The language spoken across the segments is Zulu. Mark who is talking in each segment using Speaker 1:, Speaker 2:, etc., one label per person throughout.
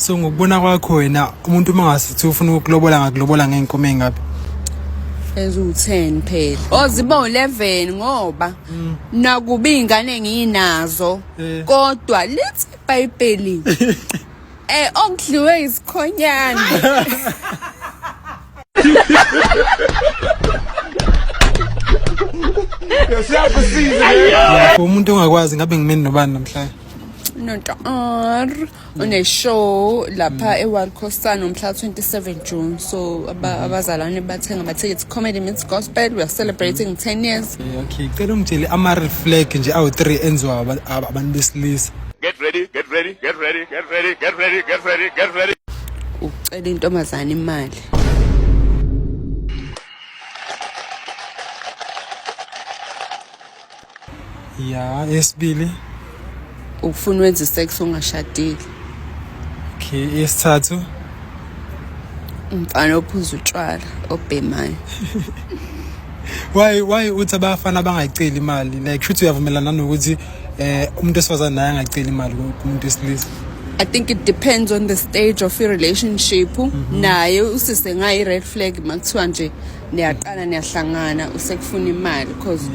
Speaker 1: So ngokubona kwakho wena umuntu mangasithi ufuna ukulobola ngakulobola ngeenkomo engapi?
Speaker 2: Ezu-10 phela. Oziba u11 ngoba nakuba ingane nginazo kodwa lithi iBhayibheli okudliwe isikhonyana.
Speaker 1: Umuntu ongakwazi ngabe ngimeni nobani namhlanje?
Speaker 2: Nonto une-show lapha eWild Coastal umhla 27 June. So abazalwane bathenga ama-tickets. Comedy meets gospel. We are celebrating 10 years.
Speaker 1: Okay, cela ungitshele ama-red flag nje awu-3 enziwa abantu besilisa.
Speaker 3: Get ready, get ready, get ready, get ready, get ready, get ready, get ready.
Speaker 2: Ucela intombazane imali.
Speaker 1: Ya, esibili.
Speaker 2: Ufuna wenza sex ungashadile.
Speaker 1: Okay, esithathu.
Speaker 2: Umfana ophuza utshwala obhemayo.
Speaker 1: Why uthi abafana abangayiceli imali? Like shothi uyavumelana nokuthi umuntu esifazane naye angayiceli imali kumuntu esilisa?
Speaker 2: I think it depends on the stage of your relationship. Naye usise ngayi red flag makuthiwa nje niyaqala niyahlangana usekufuna imali because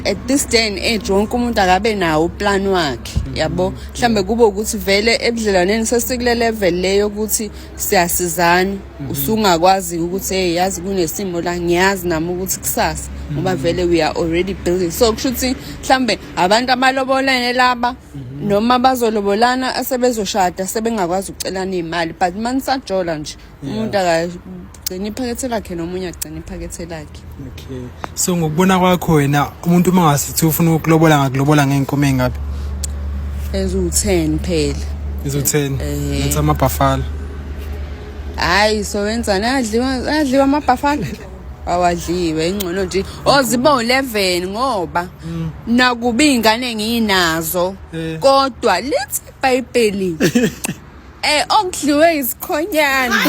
Speaker 2: at this day and age wonke umuntu akabe nawo uplan wakhe yabo. Mhlambe kube ukuthi vele ebudlelaneni sesikule level leyo ukuthi siyasizana usungakwazi ukuthi hey yazi kunesimo la ngiyazi nami ukuthi kusasa ngoba vele we are already building. So kushuthi mhlambe abantu abalobolene laba noma bazolobolana asebezoshada sebengakwazi ukucelana imali but mansajola nje umuntu akagcina iphakethe lakhe nomunye agcina iphakethe lakhe.
Speaker 1: Okay, so ngokubona kwakho wena umuntu mangasithi ufuna ukulobola ngakulobola ngeenkomo engapi?
Speaker 2: Ezu-10 phela.
Speaker 1: Ezu-10 lenza amabhafala.
Speaker 2: Hayi so wenzani adliwa amabhafala? Awadliwe ingcono nje oziba u11 ngoba nakuba ingane nginazo kodwa lithi iBhayibheli okudliwe isikhonyana.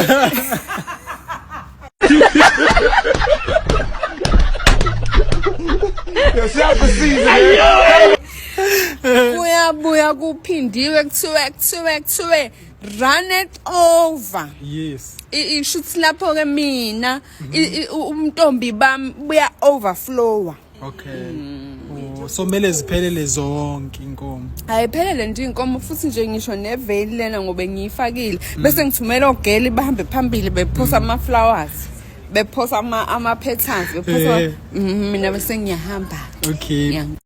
Speaker 2: Buya kuphindiwe kuthiwe run it over.
Speaker 1: Yes.
Speaker 2: Ishuthi lapho ke mina umntombi bami buya overflow.
Speaker 1: Okay. So mele ziphelele zonke inkomo.
Speaker 2: Ayiphelele nje inkomo futhi nje ngisho neveli lena ngobe ngiyifakile bese ngithumela ogeli bahambe phambili bephosa ama flowers. Bephosa ama patterns bephosa mina bese ngiyahamba.
Speaker 1: Okay.